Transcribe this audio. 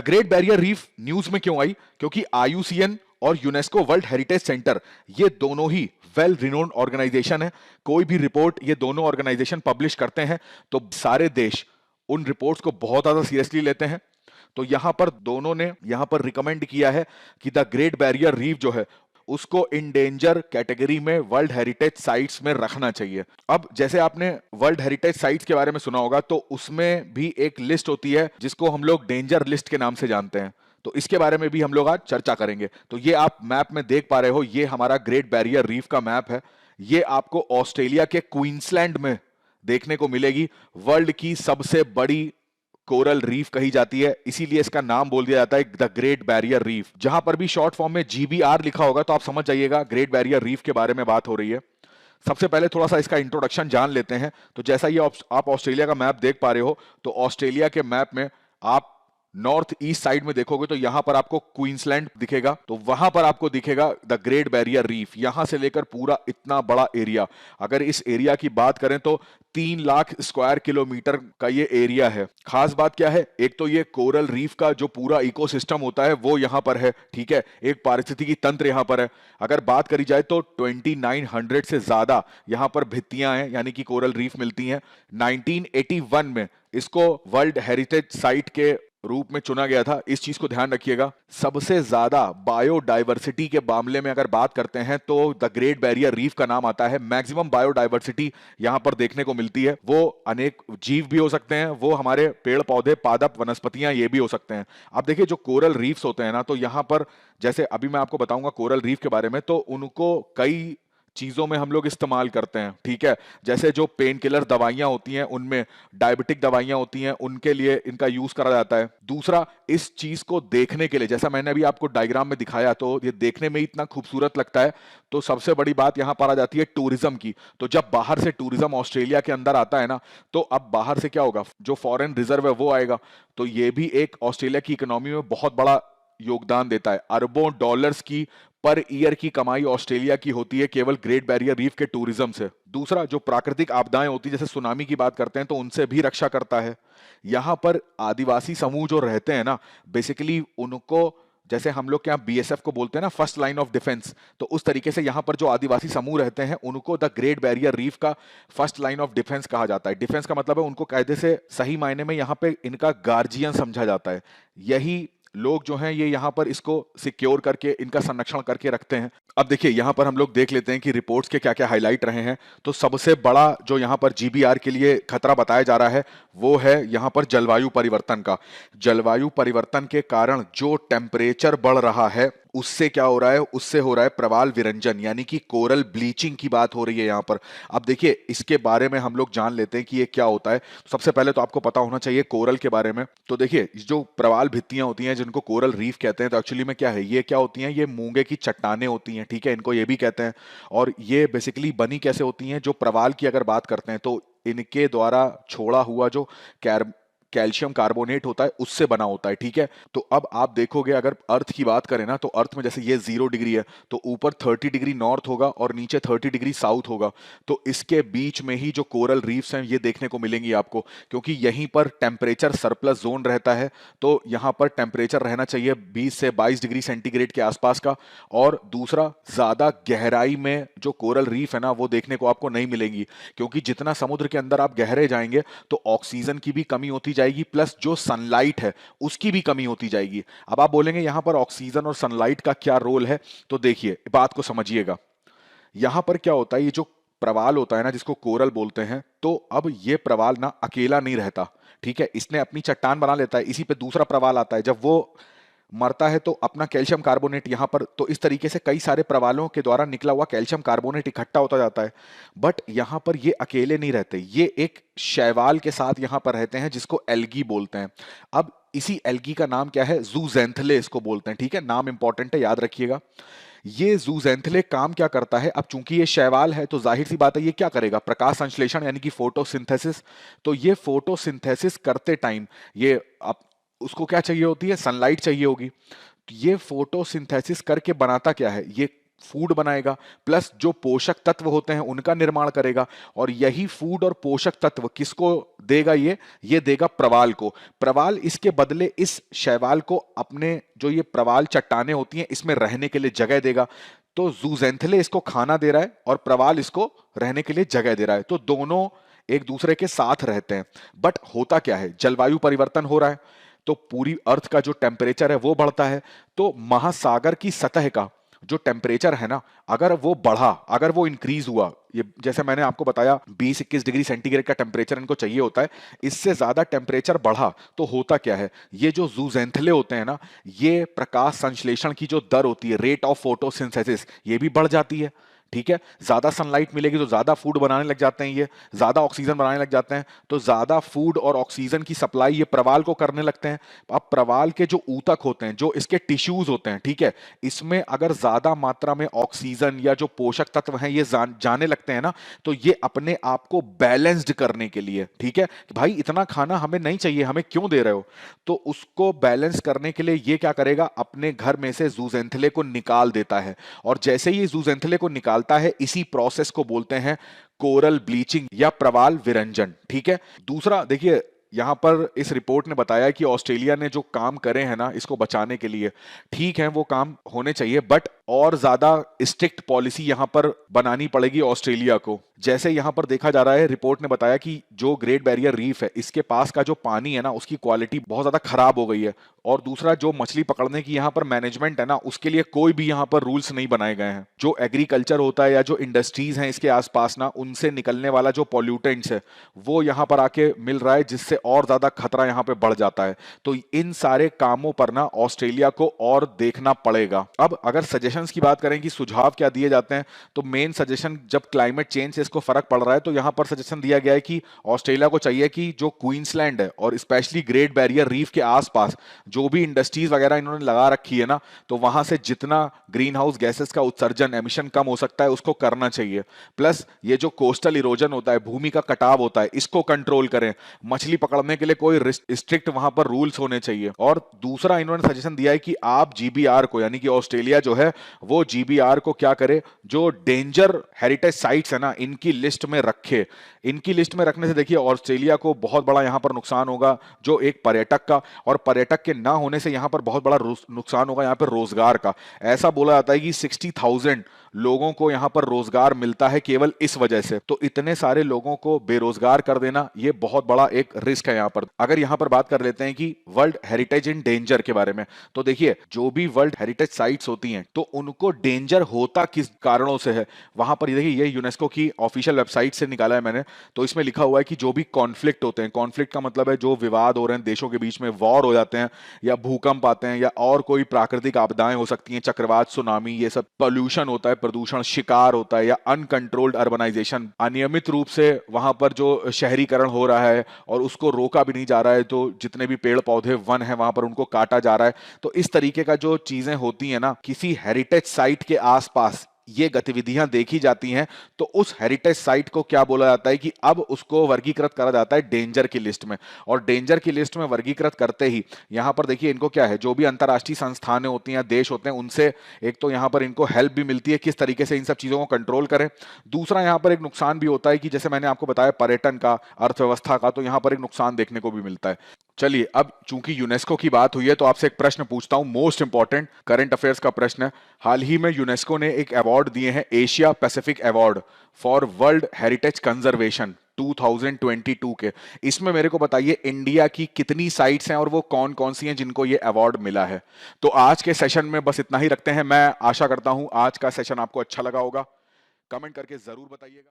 Great barrier reef news में क्यों आई? क्योंकि आईयूसीएन और यूनेस्को वर्ल्ड हेरिटेज सेंटर, ये दोनों ही वेल रिनोन्ड ऑर्गेनाइजेशन है। कोई भी रिपोर्ट ये दोनों ऑर्गेनाइजेशन पब्लिश करते हैं तो सारे देश उन रिपोर्ट्स को बहुत ज्यादा सीरियसली लेते हैं। तो यहां पर दोनों ने यहां पर रिकमेंड किया है कि द ग्रेट बैरियर रीफ जो है उसको इंडेंजर कैटेगरी में वर्ल्ड हेरिटेज साइट्स में रखना चाहिए। अब जैसे आपने वर्ल्ड हेरिटेज साइट्स के बारे में सुना होगा, तो उसमें भी एक लिस्ट होती है जिसको हम लोग डेंजर लिस्ट के नाम से जानते हैं। तो इसके बारे में भी हम लोग आज चर्चा करेंगे। तो ये आप मैप में देख पा रहे हो, ये हमारा ग्रेट बैरियर रीफ का मैप है। ये आपको ऑस्ट्रेलिया के क्वींसलैंड में देखने को मिलेगी। वर्ल्ड की सबसे बड़ी कोरल रीफ कही जाती है, इसीलिए इसका नाम बोल दिया जाता है द ग्रेट बैरियर रीफ। जहां पर भी शॉर्ट फॉर्म में जीबीआर लिखा होगा तो आप समझ जाइएगा ग्रेट बैरियर रीफ के बारे में बात हो रही है। सबसे पहले थोड़ा सा इसका इंट्रोडक्शन जान लेते हैं। तो जैसा ये आप ऑस्ट्रेलिया का मैप देख पा रहे हो, तो ऑस्ट्रेलिया के मैप में आप नॉर्थ ईस्ट साइड में देखोगे तो यहां पर आपको क्वींसलैंड दिखेगा, तो वहां पर आपको दिखेगा द ग्रेट बैरियर रीफ। यहां से लेकर पूरा इतना बड़ा एरिया, अगर इस एरिया की बात करें तो 3 लाख स्क्वायर किलोमीटर का ये एरिया है। खास बात क्या है, एक तो ये कोरल रीफ का जो पूरा इकोसिस्टम होता है वो यहां पर है, ठीक है, एक पारिस्थितिकी तंत्र यहां पर है। अगर बात करी जाए तो 2900 से ज्यादा यहां पर भित्तियां हैं, यानी कि कोरल रीफ मिलती हैं। 1981 में इसको वर्ल्ड हेरिटेज साइट के रूप में चुना गया था। इस चीज को ध्यान रखिएगा। सबसे ज्यादा बायोडाइवर्सिटी के मामले में अगर बात करते हैं तो द ग्रेट बैरियर रीफ का नाम आता है। मैक्सिमम बायोडाइवर्सिटी यहां पर देखने को मिलती है। वो अनेक जीव भी हो सकते हैं, वो हमारे पेड़ पौधे पादप वनस्पतियां ये भी हो सकते हैं। अब देखिए जो कोरल रीफ्स होते हैं ना, तो यहां पर जैसे अभी मैं आपको बताऊंगा कोरल रीफ के बारे में, तो उनको कई चीजों में हम लोग इस्तेमाल करते हैं, ठीक है। जैसे जो पेन किलर दवाइयां होती हैं, उनमें डायबिटिक दवाइयां होती हैं, उनके लिए इनका यूज करा जाता है। दूसरा, इस चीज को देखने के लिए, जैसा मैंने अभी आपको डायग्राम में दिखाया, तो ये देखने में इतना खूबसूरत लगता है। तो सबसे बड़ी बात यहां पर आ जाती है टूरिज्म की। तो जब बाहर से टूरिज्म ऑस्ट्रेलिया के अंदर आता है ना, तो अब बाहर से क्या होगा, जो फॉरेन रिजर्व है वो आएगा। तो ये भी एक ऑस्ट्रेलिया की इकोनॉमी में बहुत बड़ा योगदान देता है। अरबों डॉलर्स की पर ईयर की कमाई ऑस्ट्रेलिया की होती है केवल ग्रेट बैरियर रीफ के टूरिज्म से। दूसरा, जो प्राकृतिक आपदाएं होती है जैसे सुनामी की बात करते हैं, तो उनसे भी रक्षा करता है। यहां पर आदिवासी समूह जो रहते हैं ना, बेसिकली उनको, जैसे हम लोग क्या बीएसएफ को बोलते हैं ना, फर्स्ट लाइन ऑफ डिफेंस, तो उस तरीके से यहां पर जो आदिवासी समूह रहते हैं उनको द ग्रेट बैरियर रीफ का फर्स्ट लाइन ऑफ डिफेंस कहा जाता है। डिफेंस का मतलब है उनको कायदे से सही मायने में यहां पे इनका गार्जियन समझा जाता है। यही लोग जो हैं ये यहाँ पर इसको सिक्योर करके, इनका संरक्षण करके रखते हैं। अब देखिए यहाँ पर हम लोग देख लेते हैं कि रिपोर्ट्स के क्या क्या हाईलाइट रहे हैं। तो सबसे बड़ा जो यहाँ पर जीबीआर के लिए खतरा बताया जा रहा है वो है यहाँ पर जलवायु परिवर्तन का। जलवायु परिवर्तन के कारण जो टेम्परेचर बढ़ रहा है उससे क्या हो रहा है, उससे हो रहा है प्रवाल विरंजन, यानी कि कोरल ब्लीचिंग की बात हो रही है यहाँ पर। अब देखिए इसके बारे में हम लोग जान लेते हैं कि ये क्या होता है। सबसे पहले तो आपको पता होना चाहिए कोरल के बारे में। तो देखिए जो प्रवाल भित्तियां होती हैं जिनको कोरल रीफ कहते हैं, तो एक्चुअली में क्या है, ये क्या होती हैं, ये मूंगे की चट्टानें होती हैं, ठीक है, इनको ये भी कहते हैं। और ये बेसिकली बनी कैसे होती हैं, जो प्रवाल की अगर बात करते हैं तो इनके द्वारा छोड़ा हुआ जो कैल्शियम कार्बोनेट होता है उससे बना होता है, ठीक है। तो अब आप देखोगे अगर अर्थ की बात करें ना, तो अर्थ में जैसे ये 0 डिग्री है, तो ऊपर 30 डिग्री नॉर्थ होगा और नीचे 30 डिग्री साउथ होगा। तो इसके बीच में ही जो कोरल रीफ्स हैं ये देखने को मिलेंगी आपको, क्योंकि यहीं पर टेम्परेचर सरप्लस जोन रहता है। तो यहाँ पर टेम्परेचर रहना चाहिए 20 से 22 डिग्री सेंटीग्रेड के आसपास का। और दूसरा, ज्यादा गहराई में जो कोरल रीफ है ना वो देखने को आपको नहीं मिलेंगी, क्योंकि जितना समुद्र के अंदर आप गहरे जाएंगे तो ऑक्सीजन की भी कमी होती जाएगी, प्लस जो सनलाइट है उसकी भी कमी होती जाएगी। अब आप बोलेंगे यहां पर ऑक्सीजन और सनलाइट का क्या रोल है, तो देखिए बात को समझिएगा। यहां पर क्या होता है, ये जो प्रवाल होता है ना जिसको कोरल बोलते हैं, तो अब ये प्रवाल ना अकेला नहीं रहता, ठीक है, इसने अपनी चट्टान बना लेता है, इसी पे दूसरा प्रवाल आता है, जब वो मरता है तो अपना कैल्शियम कार्बोनेट यहाँ पर, तो इस तरीके से कई सारे प्रवालों के द्वारा निकला हुआ कैल्शियम कार्बोनेट इकट्ठा होता जाता है। बट यहाँ पर ये अकेले नहीं रहते, ये एक शैवाल के साथ यहाँ पर रहते हैं जिसको एल्गी बोलते हैं। अब इसी एल्गी का नाम क्या है, जूजेंथले इसको बोलते हैं, ठीक है, नाम इंपॉर्टेंट है, याद रखिएगा। ये जूजेंथले काम क्या करता है, अब चूंकि ये शैवाल है तो जाहिर सी बात है ये क्या करेगा, प्रकाश संश्लेषण यानी कि फोटोसिंथेसिस। तो ये फोटोसिंथेसिस करते टाइम ये उसको क्या चाहिए होती है, सनलाइट चाहिए होगी। तो ये फोटोसिंथेसिस करके बनाता क्या है, ये फूड बनाएगा, प्लस जो पोषक तत्व होते हैं उनका निर्माण करेगा। और यही फूड और पोषक तत्व किसको देगा? ये देगा प्रवाल को। प्रवाल इसके बदले इस शैवाल को अपने जो ये प्रवाल चट्टाने होती हैं इसमें रहने के लिए जगह देगा। तो जूजेंथले इसको खाना दे रहा है और प्रवाल इसको रहने के लिए जगह दे रहा है, तो दोनों एक दूसरे के साथ रहते हैं। बट होता क्या है, जलवायु परिवर्तन हो रहा है, तो पूरी अर्थ का जो टेम्परेचर है वो बढ़ता है। तो महासागर की सतह का जो टेम्परेचर है ना, अगर वो बढ़ा, अगर वो इंक्रीज हुआ, ये जैसे मैंने आपको बताया 20-21 डिग्री सेंटीग्रेड का टेम्परेचर इनको चाहिए होता है, इससे ज्यादा टेम्परेचर बढ़ा तो होता क्या है, ये जो जूजेंथले होते हैं ना, ये प्रकाश संश्लेषण की जो दर होती है, रेट ऑफ फोटोसिंथेसिस, ये भी बढ़ जाती है। ठीक है, ज्यादा सनलाइट मिलेगी तो ज्यादा फूड बनाने लग जाते हैं, ये ज्यादा ऑक्सीजन बनाने लग जाते हैं, तो ज्यादा फूड और ऑक्सीजन की सप्लाई ये प्रवाल को करने लगते हैं। अब प्रवाल के जो ऊतक होते हैं, जो इसके टिश्यूज होते हैं, ठीक है, इसमें अगर ज्यादा मात्रा में ऑक्सीजन या जो पोषक तत्व हैं ये जाने लगते हैं ना, तो ये अपने आप को बैलेंस्ड करने के लिए, ठीक है, भाई इतना खाना हमें नहीं चाहिए, हमें क्यों दे रहे हो, तो उसको बैलेंस करने के लिए ये क्या करेगा, अपने घर में से जूजेंथले को निकाल देता है। और जैसे ही जूजेंथले को निकालता है, इसी प्रोसेस को बोलते हैं कोरल ब्लीचिंग या प्रवाल विरंजन। ठीक है, दूसरा देखिए, यहां पर इस रिपोर्ट ने बताया कि ऑस्ट्रेलिया ने जो काम करे हैं ना इसको बचाने के लिए, ठीक है वो काम होने चाहिए, बट और ज्यादा स्ट्रिक्ट पॉलिसी यहां पर बनानी पड़ेगी ऑस्ट्रेलिया को। जैसे यहां पर देखा जा रहा है, रिपोर्ट ने बताया कि जो ग्रेट बैरियर रीफ है इसके पास का जो पानी है ना, उसकी क्वालिटी बहुत ज्यादा खराब हो गई है। और दूसरा, जो मछली पकड़ने की यहां पर मैनेजमेंट है ना, उसके लिए कोई भी यहां पर रूल्स नहीं बनाए गए हैं। जो एग्रीकल्चर होता है या जो इंडस्ट्रीज हैं इसके आसपास ना, उनसे निकलने वाला जो पॉल्यूटेंट्स है वो यहां पर आके मिल रहा है, जिससे और ज्यादा खतरा यहां पे बढ़ जाता है। तो इन सारे कामों पर ना ऑस्ट्रेलिया को और देखना पड़ेगा। अब अगर सजेशंस की बात करें कि सुझाव क्या दिए जाते हैं, तो मेन सजेशन, जब क्लाइमेट चेंज से इसको फर्क पड़ रहा है, तो यहां पर सजेशन दिया गया है कि ऑस्ट्रेलिया को चाहिए कि जो क्वींसलैंड है और स्पेशली ग्रेट बैरियर रीफ के आसपास जो भी इंडस्ट्रीज वगैरह इन्होंने लगा रखी है ना, तो वहां से जितना ग्रीन हाउस गैसेस का उत्सर्जन, एमिशन कम हो सकता है उसको करना चाहिए। प्लस ये जो कोस्टल इरोजन होता है, भूमि का कटाव होता है, इसको कंट्रोल करें। मछली पकड़ने के लिए कोई स्ट्रिक्ट वहां पर रूल्स होने चाहिए। और दूसरा इन्होंने सजेशन दिया है कि आप जीबीआर को, यानी कि ऑस्ट्रेलिया जो है वो जीबीआर को क्या करे, जो डेंजर हेरिटेज साइट्स है ना इनकी लिस्ट में रखे। इनकी लिस्ट में रखने से देखिए ऑस्ट्रेलिया को बहुत बड़ा यहां पर नुकसान होगा, जो एक पर्यटक का, और पर्यटक के ना होने से यहां पर बहुत बड़ा नुकसान होगा यहां पर रोजगार का। ऐसा बोला जाता है कि 60,000 लोगों को यहां पर रोजगार मिलता है केवल इस वजह से। तो इतने सारे लोगों को बेरोजगार कर देना ये बहुत बड़ा एक रिस्क है यहां पर। अगर यहां पर बात कर लेते हैं कि वर्ल्ड हेरिटेज इन डेंजर के बारे में, तो देखिए जो भी वर्ल्ड हेरिटेज साइट्स होती हैं तो उनको डेंजर होता किस कारणों से है, वहां पर देखिए ये यूनेस्को की ऑफिशियल वेबसाइट से निकाला है मैंने। तो इसमें लिखा हुआ है कि जो भी कॉन्फ्लिक्ट होते हैं, कॉन्फ्लिक्ट का मतलब है जो विवाद हो रहे हैं देशों के बीच में, वॉर हो जाते हैं या भूकंप आते हैं या और कोई प्राकृतिक आपदाएं हो सकती हैं, चक्रवात, सुनामी, ये सब, पोल्यूशन होता है, प्रदूषण, शिकार होता है, या अनकंट्रोल्ड अर्बनाइजेशन, अनियमित रूप से वहां पर जो शहरीकरण हो रहा है और उसको रोका भी नहीं जा रहा है, तो जितने भी पेड़ पौधे वन है वहां पर उनको काटा जा रहा है। तो इस तरीके का जो चीजें होती है ना किसी हेरिटेज साइट के आसपास, ये गतिविधियां देखी जाती हैं, तो उस हेरिटेज साइट को क्या बोला जाता है कि अब उसको वर्गीकृत करा जाता है डेंजर की लिस्ट में। और डेंजर की लिस्ट में वर्गीकृत करते ही यहां पर देखिए इनको क्या है, जो भी अंतर्राष्ट्रीय संस्थानें होती हैं, देश होते हैं, उनसे एक तो यहां पर इनको हेल्प भी मिलती है किस तरीके से इन सब चीजों को कंट्रोल करें। दूसरा यहां पर एक नुकसान भी होता है कि जैसे मैंने आपको बताया पर्यटन का, अर्थव्यवस्था का, तो यहां पर एक नुकसान देखने को भी मिलता है। चलिए, अब चूंकि यूनेस्को की बात हुई है तो आपसे एक प्रश्न पूछता हूं, मोस्ट इंपॉर्टेंट करंट अफेयर्स का प्रश्न है। हाल ही में यूनेस्को ने एक अवार्ड दिए हैं, Asia Pacific award for world heritage conservation 2022 के। इसमें मेरे को बताइए इंडिया की कितनी साइट्स हैं और वो कौन कौन सी हैं जिनको ये अवार्ड मिला है। तो आज के सेशन में बस इतना ही रखते हैं। मैं आशा करता हूं आज का सेशन आपको अच्छा लगा होगा। कमेंट करके जरूर बताइएगा।